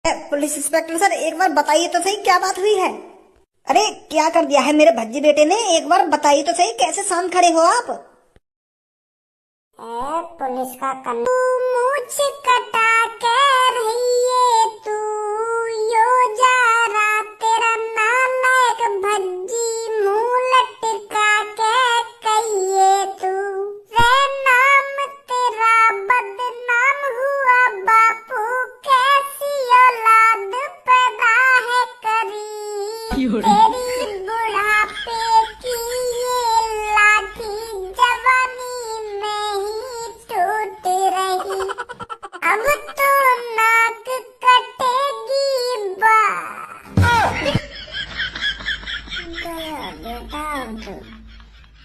Police inspector sir, एक बार बताइए तो सही क्या बात हुई है। अरे क्या कर दिया है मेरे भज्जी बेटे ने, एक बार बताइए तो सही, कैसे शांत खड़े हो आप। पुलिस का तू मुझ कटा के रहिए तू यो जा रहा तेरा नालायक भज्जी मुंह लटका के कहिए तू रे नाम तेरा बदनाम हुआ बापू कैसी औलाद पैदा है करी तेरी बुढ़ापे की ये लाठी जवानी में ही टूट रही अब तो नाक कटेगी बेटा।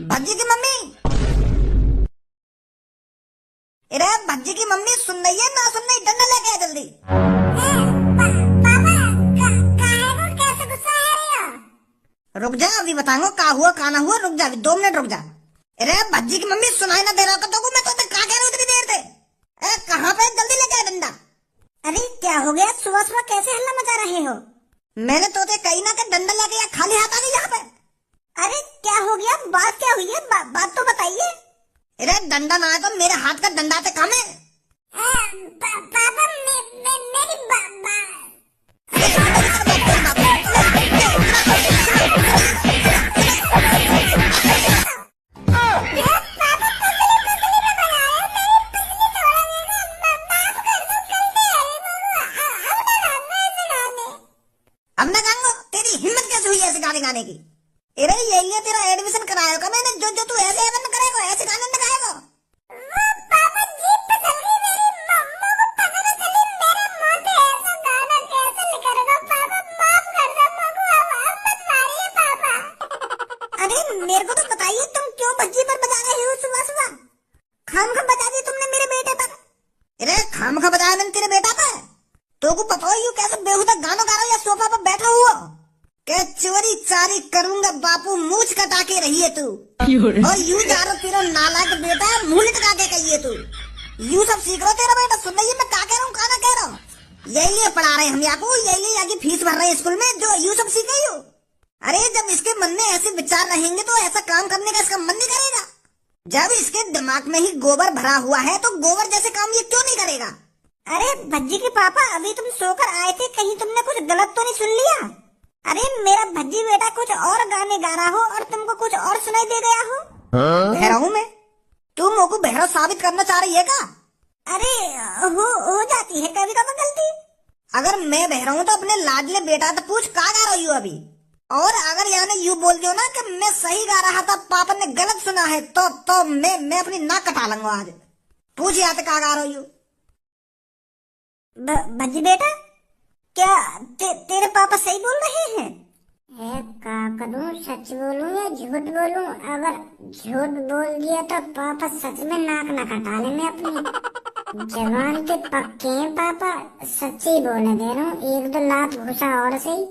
भज्जी की मम्मी, अरे भज्जी की मम्मी सुन रही है ना सुन रही, डंडा लेके आ जल्दी। रुक जा अभी बताऊंगा का हुआ का ना हुआ, रुक जा अभी 2 मिनट रुक जा। अरे भज्जी की मम्मी सुनाई ना दे रहा तो मैं तो क्या कह रहा हूँ इतनी देर से। कहाँ पे, जल्दी लेके आ डंडा। अरे क्या हो गया, सुबह सुबह कैसे हल्ला मचा रहे हो? मैंने तो कहीं ना कहीं डंडा लेके या खाली हाथ आ गई यहाँ पे। अरे क्या हो गया, बात क्या हुई है, बात तो बताइए। अरे डंडा ना है तो मेरे हाथ का डंडा से काम है। पापा मेरी अब ना गांगो, तेरी हिम्मत कैसे हुई ऐसे गाने गाने की। अरे ये तेरा एडमिशन कराया का मैंने, जो जो तू ऐसे एवन करेगा ऐसे गाने न गाएगा। पापा जीप पे चल गई मेरी मम्मा को पता न चली मेरे मुंह से ऐसा गाना कैसे निकलेगा। पापा माफ कर दो मम्मा, अब मत मारिए पापा। अरे मेरे को तो बताइए तुम क्यों भज्जी पर बजा रहे हो सुबह सुबह। खाम खा बजा दी तुमने मेरे बेटे पर। अरे खाम खा बजाया मैंने तेरे बेटा पर, तो को पता हो कैसे बेहुदा गाना गा रहा हो या सोफा पर बैठा हुआ के चोरी चारी करूंगा बापू मूछ कटा के रहिए तू। और यू जा रहा तेरा नालायक बेटा, मुंह लटका के कहिए तू। यू सब सीख रहा तेरा बेटा, सुन रही है मैं क्या कह रहा हूँ क्या ना कह रहा हूँ। यही लिए पढ़ा रहे हम यहाँ को, यही लिए यहाँ की फीस भर रहे हैं स्कूल में, जो यू सब सीख रही हो। अरे जब इसके मन में ऐसे विचार रहेंगे तो ऐसा काम करने का इसका मन नहीं करेगा। जब इसके दिमाग में ही गोबर भरा हुआ है तो गोबर जैसे काम ये क्यों नहीं करेगा। अरे भज्जी के पापा, अभी तुम सोकर आए थे, कहीं तुमने कुछ गलत तो नहीं सुन लिया? अरे मेरा भज्जी बेटा कुछ और गाने गा रहा हो और तुमको कुछ और सुनाई दे गया हो। बहरा हूँ मैं, तुम मेरे को बहरा साबित करना चाह रही है क्या? अरे हो जाती है कभी कभी गलती। अगर मैं बहरा हूँ तो अपने लाडले बेटा तो पूछ का गा रही हूँ अभी। और अगर यानी यू बोल दियो ना कि मैं सही गा रहा था पापा ने गलत सुना है तो मैं अपनी नाक कटा लूंगा आज। पूछ यहाँ का गा रही हूँ। भज्जी बेटा, क्या तेरे पापा सही बोल रहे हैं? क्या करूं, सच बोलूं या झूठ बोलूं? अगर झूठ बोल दिया तो पापा सच में नाक न कटा ले मैं अपनी। जवान के पक्के हैं पापा, सच्ची बोले दे रहा हूँ, 1-2 लात घुसा और सही।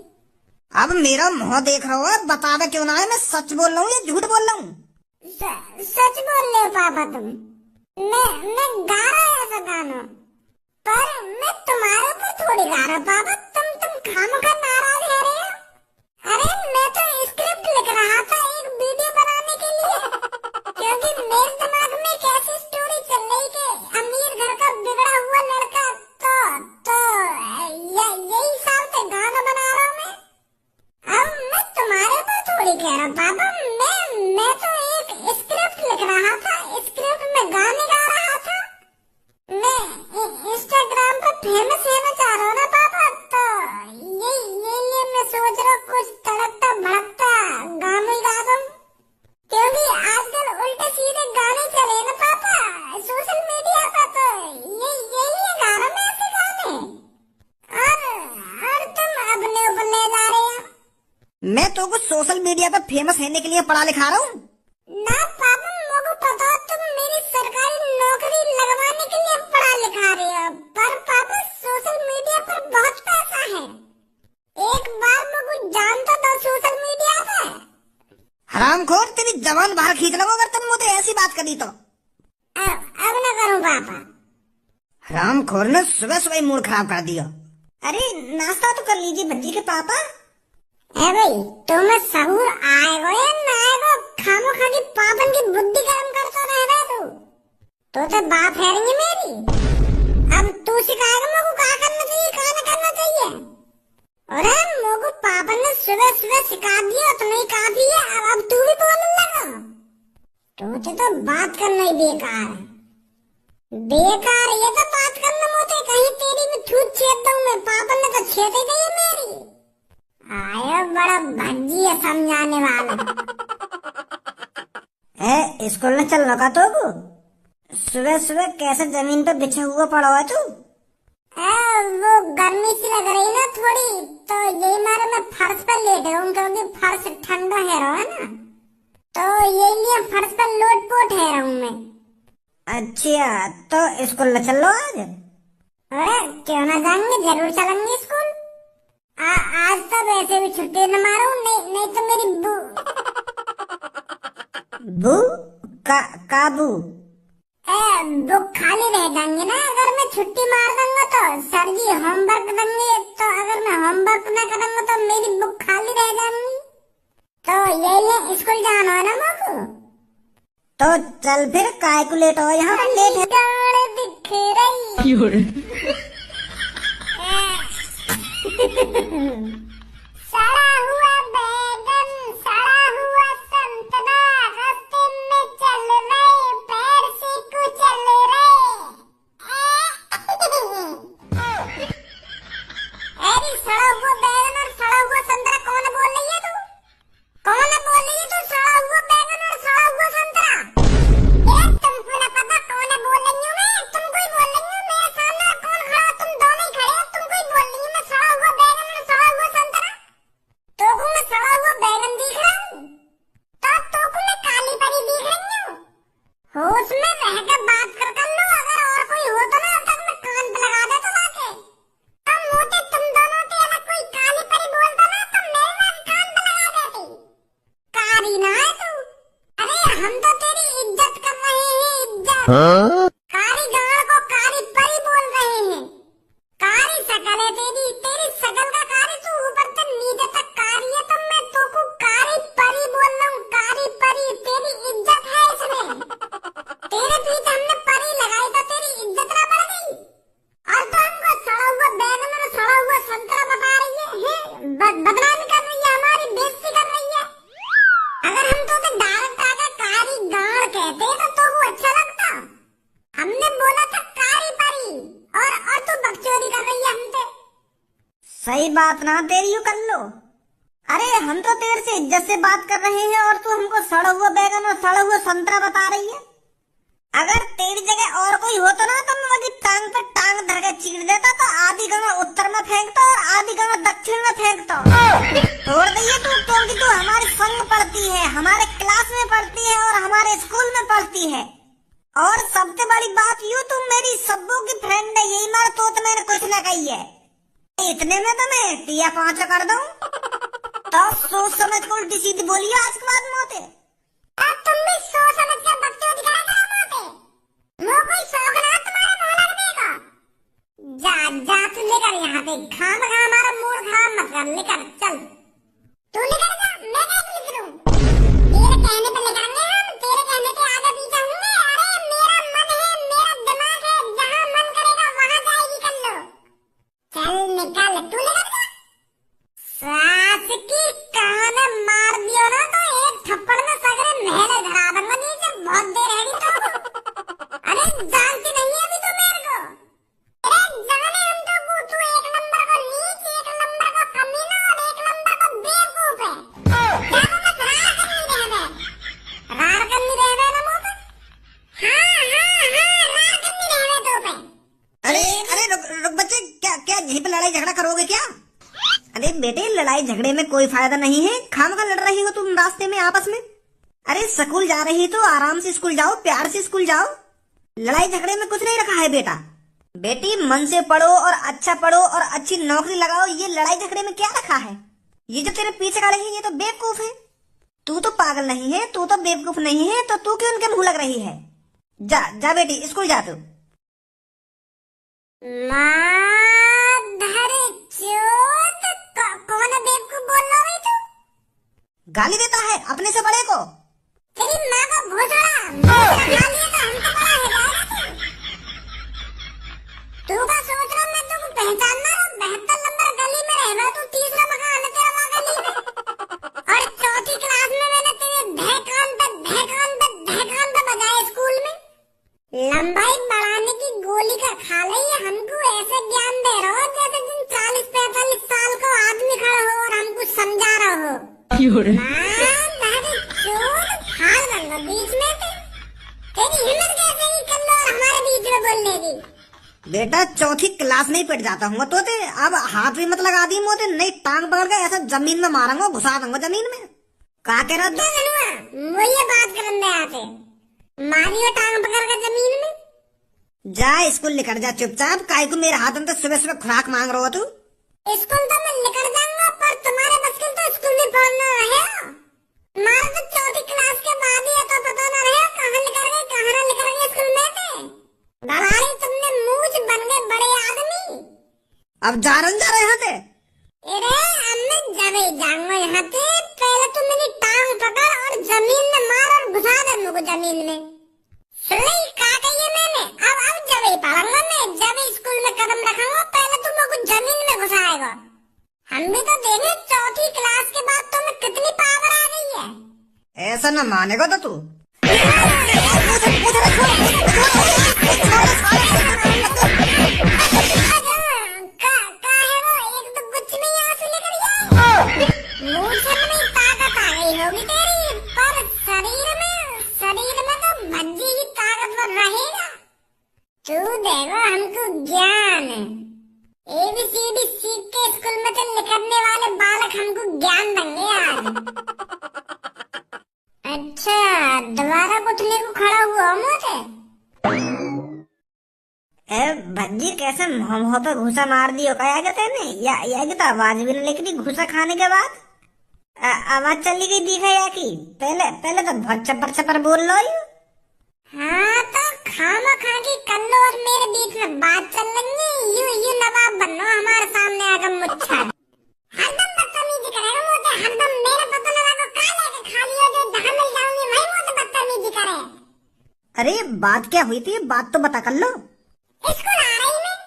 अब मेरा मुंह देख रहा हो, बतावे क्यों ना है मैं सच बोल रहा हूँ या झूठ बोल रहा हूँ। सच बोल रहे हो पापा तुम। मैं गा रहा है ऐसा गाना, पर मैं तुम्हारे ऊपर थोड़ी गा रहा पापा, तुम खामखा नाराज है रहे हो। अरे मैं तो स्क्रिप्ट लिख रहा था एक वीडियो बनाने के लिए, क्योंकि मेरे दिमाग में एक ऐसी स्टोरी चल रही कि अमीर घर का बिगड़ा हुआ लड़का, तो यही हिसाब से गाना बना रहा हूँ मैं। अब मैं तुम्हारे ऊपर थोड़ी कह रहा पापा, मैं तो एक स्क्रिप्ट लिख रहा था, स्क्रिप्ट में गाने गा रहा था। मैं इंस्टाग्राम पर फेमस होना चाह रहा हूँ ना पापा, तो ये मैं सोच रहा हूँ कुछ तड़कता भड़कता गाना ही गा दूं, क्योंकि आजकल उल्टे सीधे गाने चले ना पापा सोशल मीडिया पर, तो यही गा रहा मैं ऐसे गाने। और तुम अपने ऊपर ले जा रहे हो। मैं तो कुछ सोशल मीडिया पर फेमस होने के लिए पढ़ा लिखा रहा हूँ ना पापा, मुझे पता तुम मेरी सरकारी नौकरी लगवाने के लिए पढ़ा लिखा रहे हो, पर पापा सोशल मीडिया पर बहुत पैसा है। एक बार मुझे जानता था सोशल मीडिया पे। हरामखोर, तेरी जबान बाहर खींच लूंगा अगर तुम मुझे ऐसी बात करी तो। अब न करूँ पापा। हरामखोर ने सुबह सुबह मूड खराब कर दिया। अरे नाश्ता तो कर लीजिए भज्जी के पापा। है भाई तुम्हें सहूर आएगो या ना आएगो, खामो खाली पापन की बुद्धि गर्म करता रह रहा तो बात है रही मेरी। अब तू सिखाएगा मुझको क्या करना चाहिए क्या ना करना चाहिए। अरे मुझको पापन ने सुबह सुबह सिखा दिया तो नहीं काफी है, अब तू भी बोलने लगा। तुझे तो बात करना ही बेकार है, बेकार ये तो बात करना मोते कहीं तेरी भी थूत छेद दूं मैं, पापन ने तो छेद ही नहीं मेरी। आया बड़ा भज्जी है समझाने वाला। स्कूल में चल रखा तो सुबह सुबह कैसे जमीन पे बिछा हुआ पड़ा हुआ तू? वो गर्मी सी लग रही ना थोड़ी, तो यही मारे मैं फर्श पर लेट रहा हूँ क्योंकि फर्श ठंडा है रहा है ना, तो यही लिए फर्श पर लोट पोट है रहा हूँ मैं। अच्छा तो स्कूल में चल लो आज। अरे क्यों ना जाएंगे, जरूर चलेंगे स्कूल। आज तो वैसे भी छुट्टी न मारो, नहीं तो मेरी बू का बू बुक खाली रह जाएंगे ना अगर मैं छुट्टी मार दूंगा तो। सर जी होमवर्क देंगे तो अगर मैं होमवर्क न करूंगा तो मेरी बुक खाली रह जाएंगी, तो ये स्कूल जाना है ना मुझको। तो चल फिर काय को लेट हो, यहाँ पर लेट है। दिख रही सड़ा हुआ बैगन सड़ा हुआ संतरा रास्ते में चल रहे पैर से कुचल रहे। अरे सड़ा हुआ बैगन और सड़ा हुआ संतरा कौन बोल रही है तू? कौन बोल रही है तू सड़ा हुआ बैगन और सड़ा हुआ संतरा? तुमको ना पता कौन बोल रही हूँ मैं? तुमको ही बोल रही हूँ, मेरे सामने कौन खड़ा? तुम दोनों ही खड़े हो, तुमको ही बोल रही हूँ मैं सड़ा हुआ बैगन और सड़ा हुआ संतरा। तो मैं सड़ा हुआ बैगन दिख रहा हूँ तो मैं काली परी दिख रही हूँ। होश में रह के बात कर लो, अगर और कोई हो तो ना तक मैं कान पे लगा देता लाके। अब मोटे तुम दोनों थे, अगर कोई काली परी बोलता ना तो मेरे नाक कान पे लगा देती। कारी ना है तू, अरे हम तो तेरी इज्जत कर रहे हैं, इज्जत। कारी गाड़ को कारी परी बोल रहे हैं, कारी शकल है तेरी, तेरी शकल का कारी, तू ऊपर से नीचे तक कारी है, तो मैं तो को कारी परी बोल रहा हूँ, कारी परी। तेरी इज्जत है इसमें, तेरे पीछे हमने परी लगाई तो तेरी इज्जत ना बढ़ गई। और तो हमको सड़ा हुआ बैगन और सड़ा हुआ संतरा बता रही है, बदनामी कर रही है, हमारी बेइज्जती कर रही है। अगर हम तो डायरेक्ट आकर कारी गाड़ कहते तो वो अच्छा लगता। हमने बोला था कारी परी और तू बकचोदी कर रही है हमसे। सही बात ना तेरी यू कर लो। अरे हम तो तेरे से इज्जत से बात कर रहे हैं और तू हमको सड़ा हुआ बैगन और सड़ा हुआ संतरा बता रही है। अगर तेरी जगह और कोई हो तो ना तो मैं वही टांग पे टांग धर के चीर देता, तो आधी गंगा उत्तर में फेंकता और आधी गंगा दक्षिण में फेंकता। छोड़ दइए तू, क्योंकि तू हमारे संग पढ़ती है, हमारे क्लास में पढ़ती है और हमारे स्कूल में पढ़ती है। और सबसे बड़ी बात यू तुम मेरी सब्बू की फ्रेंड है, यही मार तो मैंने कुछ ना कही है। इतने में तो मैं दिया 5 कर दूं, तो सोच समझ को उल्टी सीधी बोलिए आज के बाद मोते। अब तुम भी सोच समझ कर बकचोदी करा करो मोते, मुझे कोई शौक ना तुम्हारे मुंह लगने का। जा तू लेकर यहाँ पे खाम खा हमारा मूड खराब मत कर, लेकर चल तू लेकर जा, मैं कैसे निकलूं? तेरे कहने पे निकलेंगे हम, तेरे कहने पे आगे पीछे होंगे। अरे मेरा मन है, मेरा दिमाग है, जहाँ मन करेगा वहाँ जाएगी कर लो। चल निकल, तू लेकर जा। सास की कान मार दियो ना तो एक थप्पड़ में सगरे महल धरा दूंगा नीचे, बहुत देर है तो। अरे जानती नहीं है अभी तो मेरे को, अरे जाने हम तो तू एक नंबर को नीच, एक नंबर को कमीना और एक नंबर को बेवकूफ है। जानो बस रार करनी रहने ना मुँह पे। हाँ रार करनी रहने तो पे। अरे रुक बच्चे, क्या यहीं पे लड़ाई झगड़ा करोगे क्या? अरे बेटे लड़ाई झगड़े में कोई फायदा नहीं है, खामखा लड़ रही हो तुम रास्ते में आपस में। अरे स्कूल जा रही तो आराम से स्कूल जाओ, प्यार से स्कूल जाओ, लड़ाई झगड़े में कुछ नहीं रखा है बेटा। बेटी मन से पढ़ो और अच्छा पढ़ो और अच्छी नौकरी लगाओ, ये लड़ाई झगड़े में क्या रखा है? ये जो तेरे पीछे खड़े हैं ये तो बेवकूफ है। तू तो पागल नहीं है, तू तो बेवकूफ नहीं है, तो तू क्यों उनके मुंह लग रही है? जा बेटी स्कूल जा तू। माँ धर गाली देता है अपने से बड़े को। तेरी माँ को घोसड़ा खा लिया तो हम तो बड़ा है जाएगा तू का सोच रहा मैं तुमको पहचानना 72 नंबर गली में रह रहा तू 30वां मकान है तेरा वहाँ गली में और चौथी क्लास में मैंने तेरे धहकान पे बजाए स्कूल में। लंबाई बढ़ाने की गोली का खा लिया हमको ऐसे ज्ञान दे रहा हो जैसे तुम 40-45 साल का आदमी खड़ा हो और हमको समझा रहा हो। बीच में तेरी हिम्मत कैसे ही कर लो हमारे बीच में बोलने की। बेटा चौथी क्लास में ही पिट जाता हूँ तो ते अब हाथ भी मत लगा दी मोते नहीं टांग पकड़ के ऐसा जमीन में मारूंगा घुसा दूंगा जमीन में। कहा कह रहा था वो ये बात करने आते मारियो टांग पकड़ के जमीन में। जा स्कूल निकल जा चुपचाप काहे को मेरे हाथ में तो सुबह सुबह खुराक मांग रहा हो तू। स्कूल तो मैं निकल जाऊंगा पर तुम्हारे बस के तो स्कूल में पढ़ना है। मार तो चौथी क्लास के बाद ही तो पता ना रहे कहाँ निकल गए कहाँ ना निकल गए स्कूल में दलाली तुमने मूछ बन गए बड़े आदमी। अब जा रहे यहाँ से। अरे अब मैं जब जाऊंगा यहाँ से पहले तुम मेरी टांग पकड़ और जमीन में मार और घुसा दे मुझको जमीन में। सुनी कहा कही मैंने अब जब ही पढ़ूंगा मैं जब स्कूल में कदम रखूंगा पहले तुम मुझको जमीन में घुसाएगा। हम भी तो देखे चौथी क्लास के बाद तुम्हें कितनी पावर आ गई है। ऐसा न मानेगा तो तू। तू देखो हमको ज्ञान ABCD सीख के स्कूल में से निकलने वाले बालक हमको ज्ञान देंगे यार। अच्छा दोबारा उठने को खड़ा हुआ मुझे। भज्जी कैसे मुंह पे घूसा मार दियो क्या कहते ने या तो आवाज भी नहीं निकली घूसा खाने के बाद आवाज चली गई दिखा या की पहले तो बहुत चपर बोल लो। हाँ तो खामा खा की कल्लो और मेरे बीच में बात चल रही है यू नवाब बनो हमारे सामने आकर मुच्छा हरदम बदतमीजी करेगा मुझे हरदम मेरे पता ना को काले के खा लियो जो जहां मिल जाऊंगी वहीं मुझे बदतमीजी करे। अरे बात क्या हुई थी बात तो बता कर लो। स्कूल आ रही मैं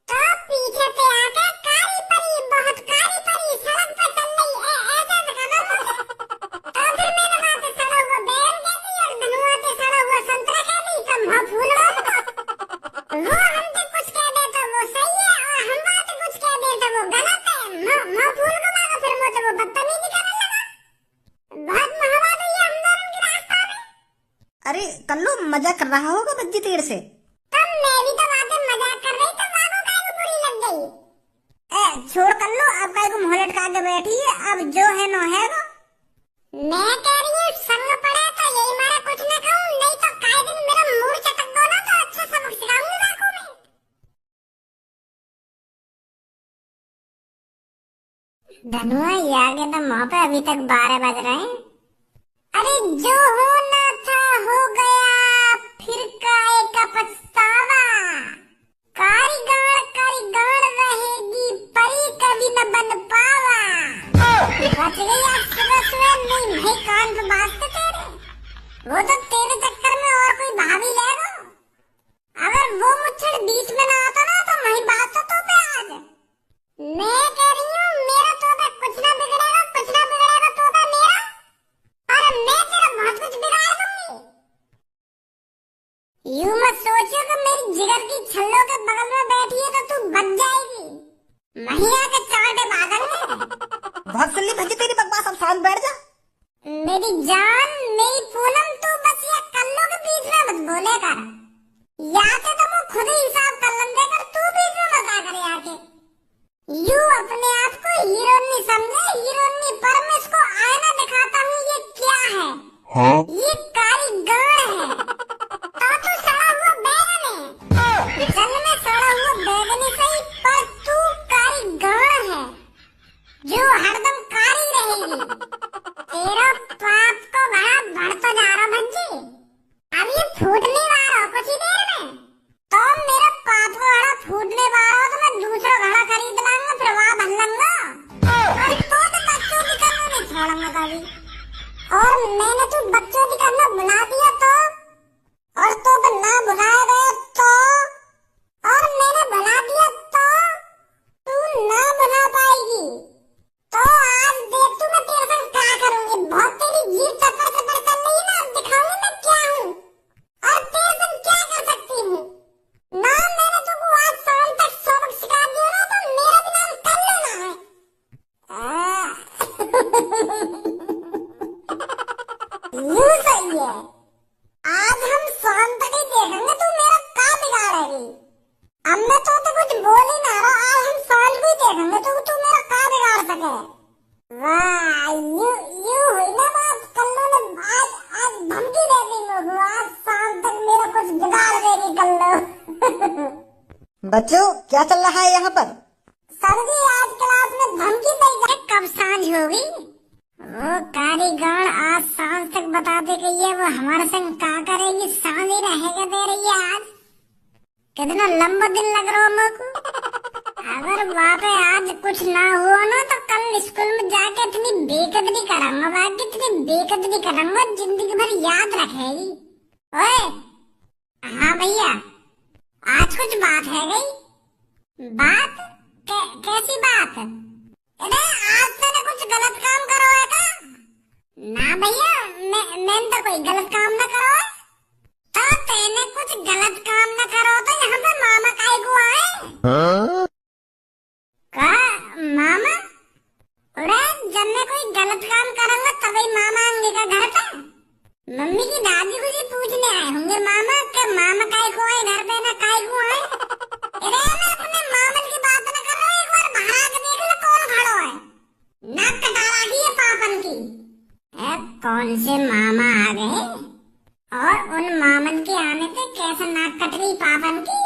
तो पीछे से आकर कारी परी बहुत कारी परी सड़क पर चल रही ऐसे खबर मुझे तो फिर मैंने वहां से सड़ा हुआ बैर कैसी और धनुआ से सड़ा हुआ संतरा कैसी तो मुंह फूल वो हमसे कुछ कह देता वो सही है और हम वहां से कुछ कह देता वो गलत है। मुंह फूल को मारो फिर मुझे वो बदतमीजी करने लगा बहुत मोहब्बत हुई हम दोनों की रास्ता में। अरे कल्लू मजाक कर रहा होगा बज्जी तेरे से। तब मैं भी तो बातें मजाक कर रही तो वाको काय को बुरी लग गई। छोड़ कर लो अब काय को मुंह लटका के बैठी है अब जो है नो है वो। मैं कह रही हूँ संग पड़े तो यही मारा कुछ न कहूँ नहीं तो काय दिन मेरा मुंह चटक दो ना तो अच्छा सबक सिखाऊंगी वाको में। धनुआ ये आगे तो मुंह पे अभी तक 12 बज रहे हैं। अरे जो होना था हो गया फिर काहे का पछतावा कारीगर रहेगी परी कभी न बन पावा। बच गई आज सुबह नहीं भाई कान पे बाजते तेरे वो तो तेरे चक्कर में और कोई भाभी ले लो। अगर वो मुझसे बीच में ना आता ना तो वही बात तो पे आज मैं कह रही हूँ मेरा तो पे कुछ ना बिगड़ेगा तो पे मेरा और मैं तेरा बहुत कुछ बिगाड़ दूंगी। यूं मत सोचो कि मेरी जिगर की छल्लों के बगल में बैठी है तो तू बच जाएगी महिला के चाटे बादल में। बहुत सुन ली भज्जी तेरी बकवास अब शांत बैठ जा। मेरी जान मेरी पूनम तू बस ये कल्लों के बीच में मत बोले कर या तो मैं खुद ही हिसाब कर लूंगा कर तू बीच में मत आ कर आके यू अपने आप को हीरो नहीं समझे हीरो नहीं पर मैं इसको आईना दिखाता हूँ ये क्या है। हाँ? ये कारीगर है तो सड़ा हुआ बैगन है चल मैं सड़ा हुआ बैगन ही सही पर तू कारीगर है जो हरदम कारी रहेगी। तेरा पाप को बड़ा बढ़ता जा रहा भज्जी अब ये फूटने वाला हो कुछ ही देर में तो मेरा पाप को बड़ा फूटने वाला हो तो मैं दूसरा घड़ा खरीद लाऊंगा फिर वहां भर लूंगा और तो बच्चों की तरह नहीं छोड़ूंगा। होगी। और मैंने तू बच्चों की करना बुला दिया तो, और तो ना बुलाए गए तो, और मैंने बुला दिया तो तू ना बुला पाएगी। तो आज देख तू मैं तेरे संग क्या करूंगी। बहुत तेरी जीभ चप्पड़ चप्पड़ कर रही है ना, दिखाऊंगी मैं क्या हूँ और तेरे संग क्या कर सकती हूँ ना। मैंने तुमको आज शाम तक सबक सिखा दिया ना, तो मेरा भी नाम कर लेना है। यूं सही है, आज हम शाम तक ही देखेंगे तू मेरा क्या बिगाड़ेगी। अब मैं तो कुछ बोल ही ना रहा, आज हम शाम को ही देखेंगे तू मेरा क्या बिगाड़ सके। वाह, यू हुई ना बात। कल्लू ने आज धमकी दे दी मुझको, आज शाम तक मेरा कुछ बिगाड़ देगी कल्लू। बच्चों क्या चल रहा है यहाँ पर? सर जी आज क्लास में धमकी दी गई। कब सांझ होगी? वो कारीगण आज सांझ तक बता दे कि ये वो हमारे संग क्या करेगी। सांझ ही रहेगा दे रही है आज। कितना लंबा दिन लग रहा मेरे को। अगर वहाँ पे आज कुछ ना हुआ ना तो कल स्कूल में जाके इतनी बेकदरी करूंगा, बाकी इतनी बेकदरी करूंगा जिंदगी भर याद रखेगी। ओए हाँ भैया, आज कुछ बात है गई। बात कैसी बात? अरे आज तूने कुछ गलत काम करो है क्या? ना भैया, मैं तो कोई गलत काम ना करो है। तो तेने कुछ गलत काम ना करो तो यहाँ पे मामा काहे को आए? का मामा? अरे जब मैं कोई गलत काम करूंगा तभी मामा आएंगे का घर पे। मम्मी की दादी को जी पूछने आए होंगे मामा के मामा काहे को आए घर पे, ना काहे को आए। अरे मैं अपने मामन की बात न कर रहा हूँ, एक बार बाहर आके देख लो कौन खड़ा है। नाक कटा रही है पापन की। कौन से मामा आ गए और उन मामन के आने से कैसे नाक कट रही पापन की।